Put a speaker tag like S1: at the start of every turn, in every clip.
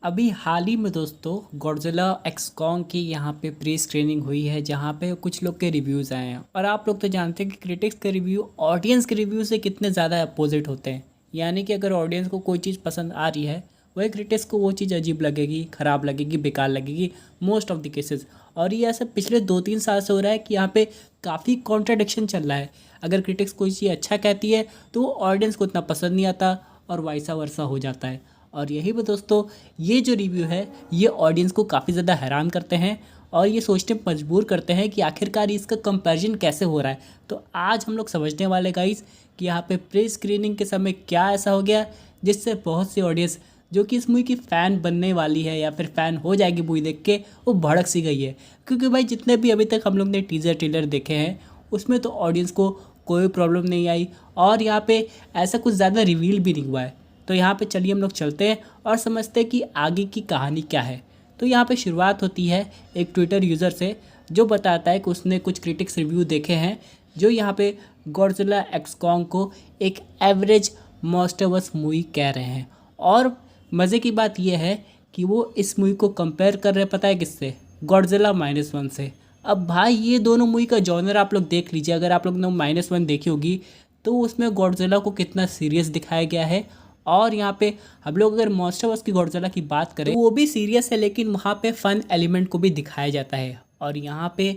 S1: अभी हाल ही में दोस्तों गॉडजिला एक्स कॉन्ग की यहाँ पे प्री स्क्रीनिंग हुई है, जहाँ पे कुछ लोग के रिव्यूज़ आए हैं। और आप लोग तो जानते हैं कि क्रिटिक्स के रिव्यू ऑडियंस के रिव्यू से कितने ज़्यादा अपोजिट होते हैं। यानी कि अगर ऑडियंस को कोई चीज़ पसंद आ रही है, वही क्रिटिक्स को वो चीज़ अजीब लगेगी, ख़राब लगेगी, बेकार लगेगी, मोस्ट ऑफ द केसेस। और ये ऐसा पिछले 2-3 साल से हो रहा है कि यहाँ पे काफ़ी कॉन्ट्राडिक्शन चल रहा है। अगर क्रिटिक्स कोई चीज़ अच्छा कहती है तो वो ऑडियंस को इतना पसंद नहीं आता और वाइसा वर्सा हो जाता है। और यही पे दोस्तों, ये जो रिव्यू है ये ऑडियंस को काफ़ी ज़्यादा हैरान करते हैं और ये सोचने पर मजबूर करते हैं कि आखिरकार इसका कंपैरिजन कैसे हो रहा है। तो आज हम लोग समझने वाले गाइस कि यहाँ पे प्री स्क्रीनिंग के समय क्या ऐसा हो गया जिससे बहुत सी ऑडियंस जो कि इस मूवी की फ़ैन बनने वाली है या फिर फ़ैन हो जाएगी मूवी देख के, वो भड़क सी गई है। क्योंकि भाई जितने भी अभी तक हम लोग ने टीज़र ट्रेलर देखे हैं उसमें तो ऑडियंस को कोई प्रॉब्लम नहीं आई और यहाँ पे ऐसा कुछ ज़्यादा रिवील भी नहीं हुआ है। तो यहाँ पे चलिए हम लोग चलते हैं और समझते हैं कि आगे की कहानी क्या है। तो यहाँ पे शुरुआत होती है एक ट्विटर यूज़र से, जो बताता है कि उसने कुछ क्रिटिक्स रिव्यू देखे हैं जो यहाँ पे गॉडजिला एक्स कॉन्ग को एक एवरेज मॉन्स्टरवर्स मूवी कह रहे हैं। और मज़े की बात यह है कि वो इस मूवी को कंपेयर कर रहे हैं, पता है किससे? गॉडजिला -1 से। अब भाई ये दोनों मूवी का जॉनर आप लोग देख लीजिए। अगर आप लोग ने -1 देखी होगी तो उसमें गॉडजिला को कितना सीरियस दिखाया गया है। और यहाँ पे हम लोग अगर मॉन्स्टरवर्स की गॉडजिला की बात करें तो वो भी सीरियस है, लेकिन वहाँ पे फ़न एलिमेंट को भी दिखाया जाता है। और यहाँ पे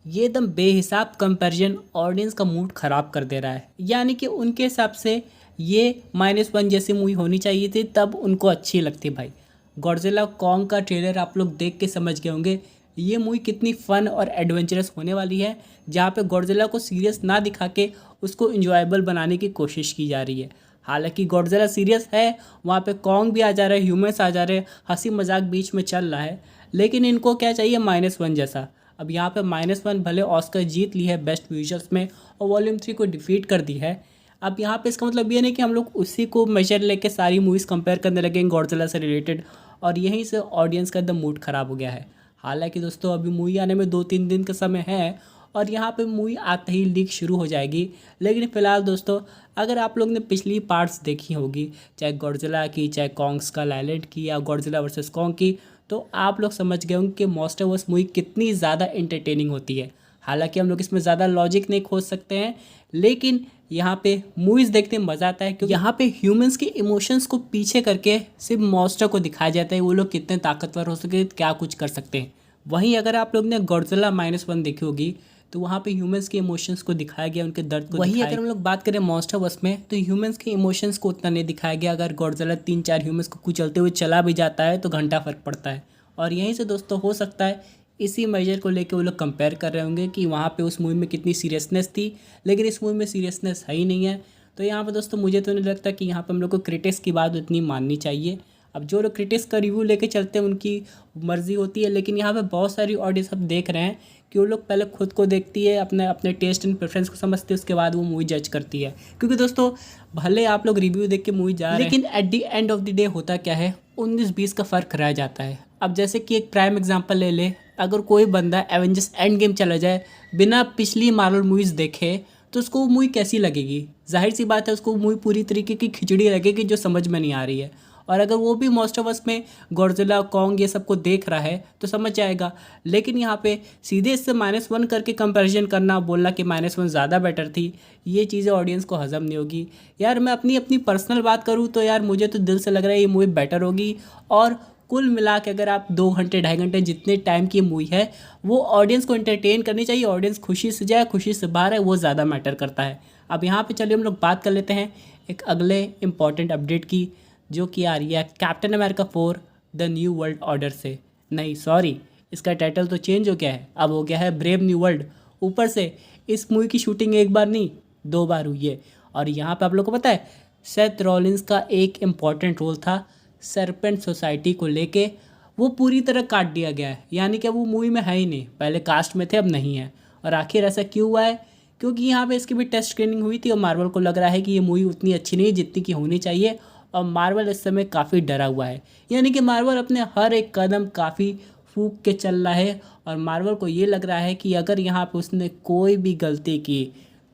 S1: ये एकदम बेहिसाब कंपैरिजन ऑडियंस का मूड ख़राब कर दे रहा है। यानी कि उनके हिसाब से ये -1 जैसी मूवी होनी चाहिए थी, तब उनको अच्छी लगती भाई। गॉडजिला कॉन्ग का ट्रेलर आप लोग देख के समझ गए होंगे ये मूवी कितनी फ़न और एडवेंचरस होने वाली है, जहाँ पे गॉडजिला को सीरियस ना दिखा के उसको इंजॉयबल बनाने की कोशिश की जा रही है। हालांकि गॉडजिला सीरियस है, वहाँ पे कॉन्ग भी आ जा रहे हैं, ह्यूमंस आ जा रहे हैं, हंसी मजाक बीच में चल रहा है, लेकिन इनको क्या चाहिए -1 जैसा। अब यहाँ पे -1 भले ऑस्कर जीत ली है बेस्ट विजुअल्स में और वॉल्यूम 3 को डिफीट कर दी है। अब यहाँ पे इसका मतलब ये नहीं कि हम लोग उसी को मेजर लेके सारी मूवीज़ कंपेयर करने लगेंगे गॉडजिला से रिलेटेड, और यहीं से ऑडियंस का एकदम मूड ख़राब हो गया है। हालांकि दोस्तों अभी मूवी आने में 2-3 दिन का समय है और यहाँ पे मूवी आते ही लीक शुरू हो जाएगी। लेकिन फ़िलहाल दोस्तों, अगर आप लोग ने पिछली पार्ट्स देखी होगी, चाहे गॉडजिला की, चाहे कॉन्ग स्कल आइलैंड की या गॉडजिला वर्सेस कॉन्ग की, तो आप लोग समझ गए होंगे कि मॉन्स्टरवर्स मूवी कितनी ज़्यादा इंटरटेनिंग होती है। हालांकि हम लोग इसमें ज़्यादा लॉजिक नहीं खोज सकते हैं, लेकिन यहाँ पे मूवीज़ देखने में मज़ा आता है क्योंकि यहाँ पे ह्यूमंस के इमोशंस को पीछे करके सिर्फ मॉन्स्टर को दिखाया जाता है, वो लोग कितने ताकतवर हो सके, क्या कुछ कर सकते हैं। वहीं अगर आप लोग ने गॉडजिला -1 देखी होगी तो वहाँ पे ह्यूमंस के इमोशंस को दिखाया गया, उनके दर्द को। वहीं अगर हम लोग बात करें मॉन्स्टरवर्स में तो ह्यूमंस के इमोशंस को उतना नहीं दिखाया गया। अगर गॉडजिला 3-4 ह्यूमंस को कुचलते हुए चला भी जाता है तो घंटा फर्क पड़ता है। और यहीं से दोस्तों हो सकता है इसी मेजर को लेके वो लोग कंपेयर कर रहे होंगे कि वहाँ पे उस मूवी में कितनी सीरियसनेस थी, लेकिन इस मूवी में सीरियसनेस है ही नहीं है। तो यहाँ पे दोस्तों मुझे तो नहीं लगता कि यहाँ पे हम लोग को क्रिटिक्स की बात उतनी माननी चाहिए। अब जो लोग क्रिटिक्स का रिव्यू लेके चलते हैं उनकी मर्जी होती है, लेकिन यहाँ पे बहुत सारी ऑडियंस अब देख रहे हैं कि वो लोग पहले खुद को देखती है, अपने अपने टेस्ट एंड प्रेफरेंस को समझती है, उसके बाद वो मूवी जज करती है। क्योंकि दोस्तों भले आप लोग रिव्यू देख के मूवी जा रहे हैं, लेकिन at the end of the day होता क्या है, 19-20 का फ़र्क रह जाता है। अब जैसे कि एक प्राइम एग्जांपल ले ले, अगर कोई बंदा एवेंजर्स एंड गेम चला जाए बिना पिछली मार्वल मूवीज़ देखे तो उसको वो मूवी कैसी लगेगी? जाहिर सी बात है उसको मूवी पूरी तरीके की खिचड़ी लगेगी जो समझ में नहीं आ रही है। और अगर वो भी मॉन्स्टरवर्स में गॉडजिला कॉन्ग ये सब को देख रहा है तो समझ जाएगा। लेकिन यहाँ पे सीधे इससे -1 करके कंपैरिजन करना, बोलना कि -1 ज़्यादा बेटर थी, ये चीज़ें ऑडियंस को हज़म नहीं होगी। यार मैं अपनी अपनी पर्सनल बात करूँ तो यार मुझे तो दिल से लग रहा है ये मूवी बेटर होगी। और कुल मिला के अगर आप 2 घंटे 2.5 घंटे जितने टाइम की मूवी है वो ऑडियंस को एंटरटेन करनी चाहिए। ऑडियंस खुशी से जाए, खुशी से बाहर है, वो ज़्यादा मैटर करता है। अब यहाँ पे चलिए हम लोग बात कर लेते हैं एक अगले इम्पॉर्टेंट अपडेट की, जो कि आ रही है captain America 4 the new world order से। नहीं सॉरी, इसका टाइटल तो चेंज हो गया है, अब हो गया है ब्रेव न्यू वर्ल्ड। ऊपर से इस मूवी की शूटिंग एक बार नहीं 2 बार हुई है। और यहाँ पे आप लोग को पता है सेथ रॉलिंस का एक इम्पॉर्टेंट रोल था सरपेंट सोसाइटी को लेके, वो पूरी तरह काट दिया गया है। यानी कि वो मूवी में है ही नहीं, पहले कास्ट में थे अब नहीं है। और आखिर ऐसा क्यों हुआ है? क्योंकि यहाँ पे इसकी भी टेस्ट स्क्रीनिंग हुई थी और मार्वल को लग रहा है कि ये मूवी उतनी अच्छी नहीं है जितनी की होनी चाहिए। और मार्वल इस समय काफ़ी डरा हुआ है, यानी कि मार्वल अपने हर एक कदम काफ़ी फूंक के चल रहा है। और मार्वल को ये लग रहा है कि अगर यहाँ पे उसने कोई भी गलती की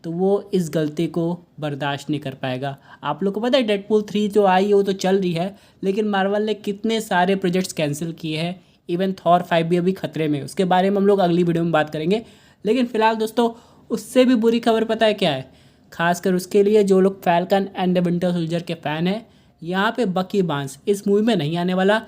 S1: तो वो इस गलती को बर्दाश्त नहीं कर पाएगा। आप लोग को पता है डेडपूल 3 जो आई है वो तो चल रही है, लेकिन मार्वल ने कितने सारे प्रोजेक्ट्स कैंसिल किए हैं। इवन थॉर 5 भी अभी खतरे में, उसके बारे में हम लोग अगली वीडियो में बात करेंगे। लेकिन फिलहाल दोस्तों उससे भी बुरी खबर पता है क्या है, खासकर उसके लिए जो लोग falcon and the winter soldier के फ़ैन हैं। यहाँ पे बकी बार्न्स इस मूवी में नहीं आने वाला,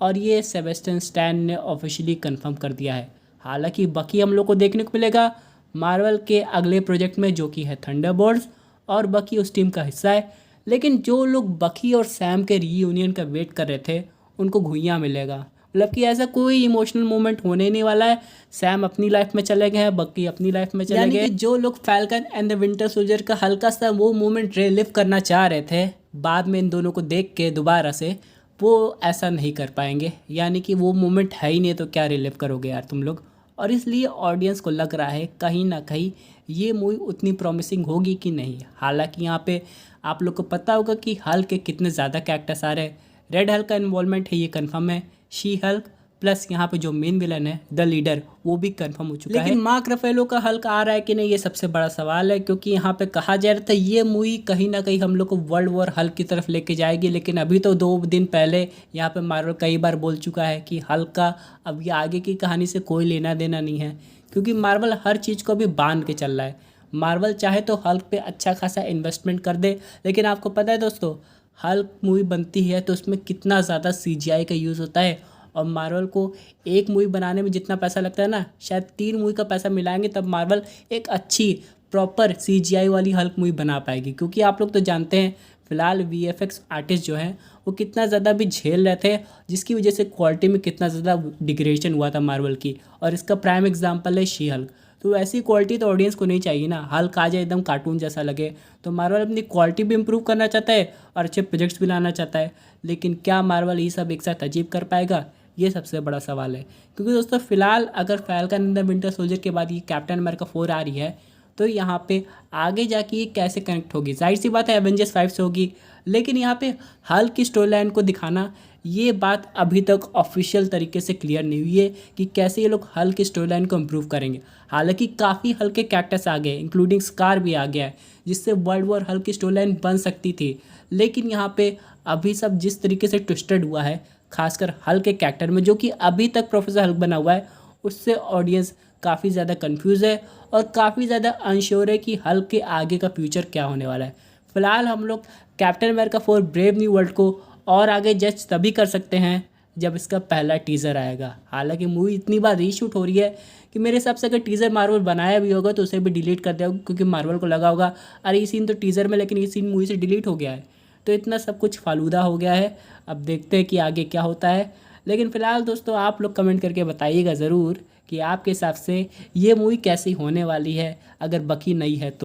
S1: और ये सेबेस्टियन स्टैन ने ऑफिशियली कंफर्म कर दिया है। हालांकि बकी हम लोग को देखने को मिलेगा मार्वल के अगले प्रोजेक्ट में, जो कि है थंडरबोल्ट्स, और बकी उस टीम का हिस्सा है। लेकिन जो लोग बकी और सैम के रीयूनियन का वेट कर रहे थे उनको घुइयाँ मिलेगा। मतलब कि ऐसा कोई इमोशनल मोमेंट होने ही नहीं वाला है। सैम अपनी लाइफ में चले गए हैं, बकी अपनी लाइफ में चले गए। जो लोग falcon and the winter soldier का हल्का सा वो मोमेंट रिलीव करना चाह रहे थे बाद में इन दोनों को देख के दोबारा से, वो ऐसा नहीं कर पाएंगे। यानी कि वो मोमेंट है ही नहीं, तो क्या रिलीव करोगे यार तुम लोग। और इसलिए ऑडियंस को लग रहा है कहीं ना कहीं ये मूवी उतनी प्रॉमिसिंग होगी कि नहीं। हालांकि यहाँ पे आप लोग को पता होगा कि हल्क के कितने ज़्यादा कैरेक्टर्स आ रहे हैं। रेड हल्क का इन्वॉल्वमेंट है, ये कंफर्म है। शी हल्क प्लस यहाँ पे जो मेन विलन है द लीडर, वो भी कंफर्म हो चुका है। लेकिन मार्क रफेलो का हल्क आ रहा है कि नहीं, ये सबसे बड़ा सवाल है। क्योंकि यहाँ पे कहा जा रहा था ये मूवी कहीं ना कहीं हम लोग को वर्ल्ड वॉर हल्क की तरफ लेके जाएगी। लेकिन अभी तो 2 दिन पहले यहाँ पे मार्वल कई बार बोल चुका है कि हल्क का अब ये आगे की कहानी से कोई लेना देना नहीं है। क्योंकि मार्वल हर चीज़ को अभी बांध के चल रहा है। मार्वल चाहे तो हल्क पे अच्छा खासा इन्वेस्टमेंट कर दे, लेकिन आपको पता है दोस्तों हल्क मूवी बनती है तो उसमें कितना ज़्यादा CGI का यूज़ होता है। और मार्वल को एक मूवी बनाने में जितना पैसा लगता है ना, शायद 3 मूवी का पैसा मिलाएंगे तब मार्वल एक अच्छी प्रॉपर CGI वाली हल्क मूवी बना पाएगी। क्योंकि आप लोग तो जानते हैं फ़िलहाल VFX आर्टिस्ट जो हैं वो कितना ज़्यादा भी झेल रहे थे, जिसकी वजह से क्वालिटी में कितना ज़्यादा डिग्रेडेशन हुआ था मार्वल की। और इसका प्राइम एग्जाम्पल है शी हल्क। तो ऐसी क्वालिटी तो ऑडियंस को नहीं चाहिए ना, हल्क आ जाए एकदम कार्टून जैसा लगे। तो मार्वल अपनी क्वालिटी भी इम्प्रूव करना चाहता है और अच्छे प्रोजेक्ट्स भी लाना चाहता है। लेकिन क्या मार्वल ये सब एक साथ अचीव कर पाएगा, ये सबसे बड़ा सवाल है। क्योंकि दोस्तों फिलहाल अगर falcon and the winter soldier के बाद ये कैप्टन अमेरिका 4 आ रही है तो यहाँ पे आगे जाके ये कैसे कनेक्ट होगी, जाहिर सी बात है एवेंजर्स 5 से होगी। लेकिन यहाँ पे हल्क की स्टोरी लाइन को दिखाना, ये बात अभी तक ऑफिशियल तरीके से क्लियर नहीं हुई है कि कैसे ये लोग हल्क की स्टोरी लाइन को इम्प्रूव करेंगे। हालांकि काफ़ी हल्के कैरेक्टर्स आ गए, इंक्लूडिंग स्कार भी आ गया है, जिससे वर्ल्ड वॉर हल्क की स्टोरी लाइन बन सकती थी। लेकिन यहाँ पे अभी सब जिस तरीके से ट्विस्टेड हुआ है, खासकर हल्क के कैरेक्टर में जो कि अभी तक प्रोफेसर हल्क बना हुआ है, उससे ऑडियंस काफ़ी ज़्यादा कंफ्यूज है और काफ़ी ज़्यादा अनश्योर है कि हल्क के आगे का फ्यूचर क्या होने वाला है। फिलहाल हम लोग captain America 4 brave new world को और आगे जज तभी कर सकते हैं जब इसका पहला टीज़र आएगा। हालांकि मूवी इतनी बार रीशूट हो रही है कि मेरे हिसाब से अगर टीज़र मार्वल बनाया भी होगा तो उसे भी डिलीट कर दिया होगा, क्योंकि मार्वल को लगा होगा अरे ये सीन तो टीज़र में, लेकिन ये सीन मूवी से डिलीट हो गया है। तो इतना सब कुछ फालूदा हो गया है। अब देखते हैं कि आगे क्या होता है। लेकिन फ़िलहाल दोस्तों आप लोग कमेंट करके बताइएगा ज़रूर कि आपके हिसाब से ये मूवी कैसी होने वाली है अगर बकी नहीं है तो।